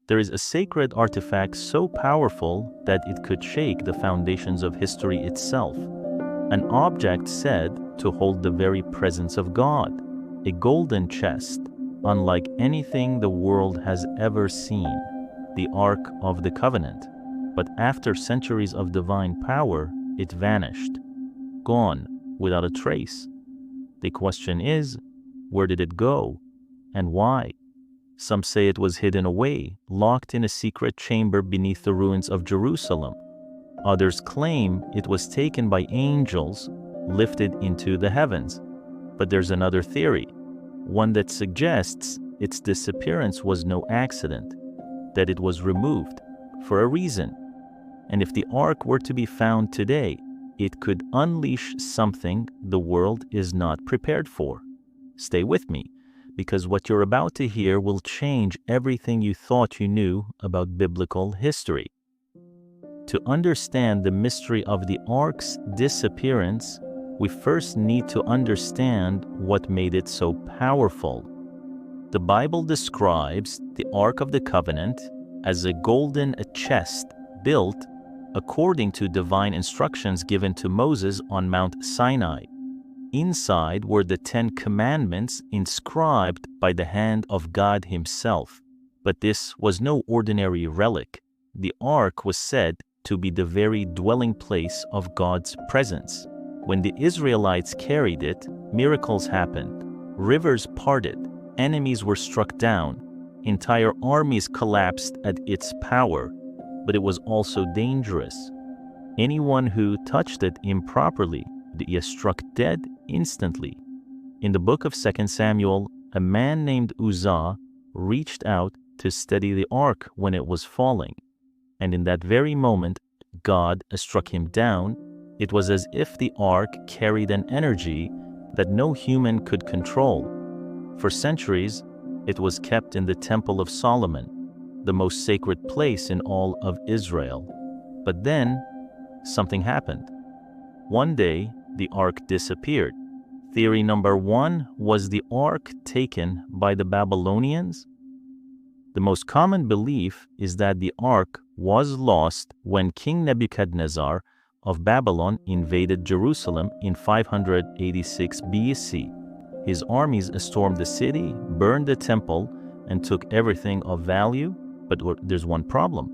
There is a sacred artifact so powerful that it could shake the foundations of history itself. An object said to hold the very presence of God, a golden chest, unlike anything the world has ever seen, the Ark of the Covenant. But after centuries of divine power, it vanished, gone without a trace. The question is, where did it go, and why? Some say it was hidden away, locked in a secret chamber beneath the ruins of Jerusalem. Others claim it was taken by angels, lifted into the heavens. But there's another theory, one that suggests its disappearance was no accident, that it was removed for a reason. And if the Ark were to be found today, it could unleash something the world is not prepared for. Stay with me, because what you're about to hear will change everything you thought you knew about biblical history. To understand the mystery of the Ark's disappearance, we first need to understand what made it so powerful. The Bible describes the Ark of the Covenant as a golden chest built according to divine instructions given to Moses on Mount Sinai. Inside were the 10 Commandments inscribed by the hand of God Himself. But this was no ordinary relic. The Ark was said to be the very dwelling place of God's presence. When the Israelites carried it, miracles happened. Rivers parted, enemies were struck down, entire armies collapsed at its power. But it was also dangerous. Anyone who touched it improperly would be struck dead instantly. In the book of 2 Samuel, a man named Uzzah reached out to steady the ark when it was falling. And in that very moment, God struck him down. It was as if the ark carried an energy that no human could control. For centuries, it was kept in the Temple of Solomon, the most sacred place in all of Israel. But then, something happened. One day, the ark disappeared. Theory number 1 was the ark taken by the Babylonians. The most common belief is that the ark was lost when King Nebuchadnezzar of Babylon invaded Jerusalem in 586 BC. His armies stormed the city, burned the temple, and took everything of value. But there's one problem.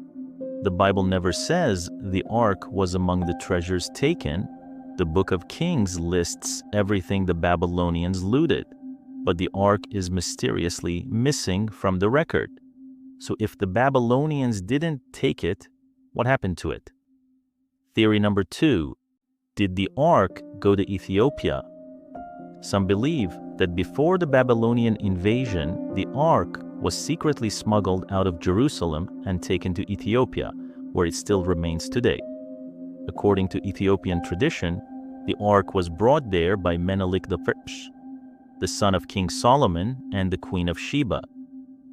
The Bible never says the ark was among the treasures taken. The book of Kings lists everything the Babylonians looted, but the ark is mysteriously missing from the record. So if the Babylonians didn't take it, what happened to it? Theory number 2, did the ark go to Ethiopia? Some believe that before the Babylonian invasion, the ark was secretly smuggled out of Jerusalem and taken to Ethiopia, where it still remains today. According to Ethiopian tradition, the ark was brought there by Menelik I, the son of King Solomon and the Queen of Sheba.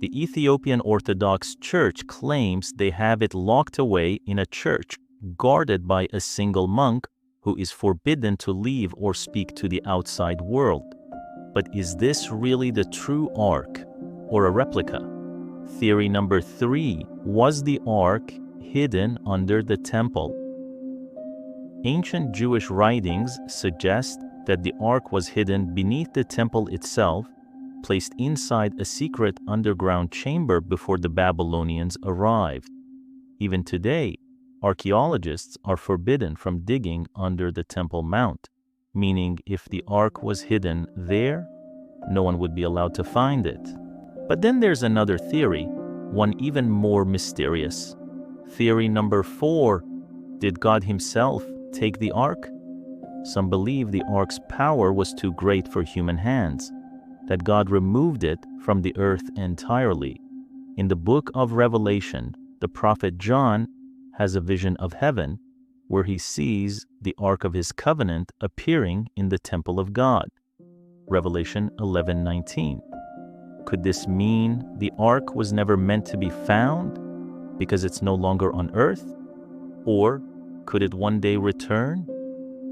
The Ethiopian Orthodox Church claims they have it locked away in a church, guarded by a single monk who is forbidden to leave or speak to the outside world. But is this really the true ark, or a replica? Theory number 3, was the ark hidden under the temple? Ancient Jewish writings suggest that the ark was hidden beneath the temple itself, placed inside a secret underground chamber before the Babylonians arrived. Even today, archaeologists are forbidden from digging under the Temple Mount, meaning if the ark was hidden there, no one would be allowed to find it. But then there's another theory, one even more mysterious. Theory number 4, did God Himself take the ark? Some believe the ark's power was too great for human hands, that God removed it from the earth entirely. In the book of Revelation, the prophet John has a vision of heaven where he sees the Ark of His covenant appearing in the temple of God. Revelation 11:19. Could this mean the ark was never meant to be found because it's no longer on earth? Or could it one day return?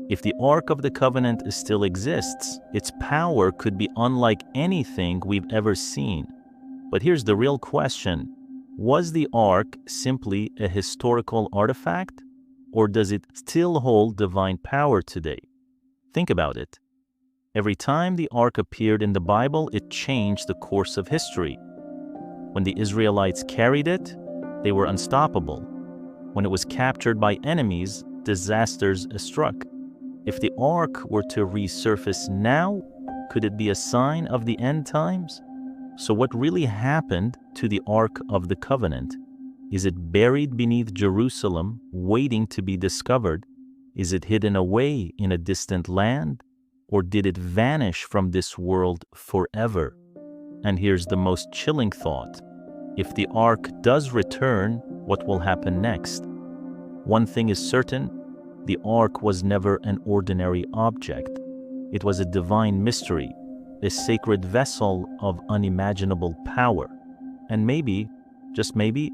If the Ark of the Covenant still exists, its power could be unlike anything we've ever seen. But here's the real question. Was the ark simply a historical artifact, or does it still hold divine power today? Think about it. Every time the ark appeared in the Bible, it changed the course of history. When the Israelites carried it, they were unstoppable. When it was captured by enemies, disasters struck. If the ark were to resurface now, could it be a sign of the end times? So what really happened to the Ark of the Covenant? Is it buried beneath Jerusalem, waiting to be discovered? Is it hidden away in a distant land? Or did it vanish from this world forever? And here's the most chilling thought. If the Ark does return, what will happen next? One thing is certain, the Ark was never an ordinary object. It was a divine mystery, a sacred vessel of unimaginable power. And maybe, just maybe,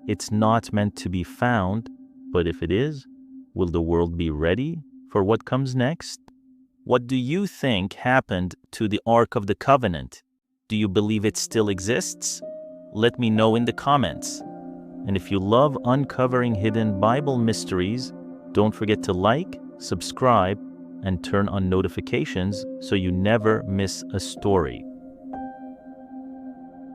it's not meant to be found, but if it is, will the world be ready for what comes next? What do you think happened to the Ark of the Covenant? Do you believe it still exists? Let me know in the comments. And if you love uncovering hidden Bible mysteries, don't forget to like, subscribe, and turn on notifications so you never miss a story.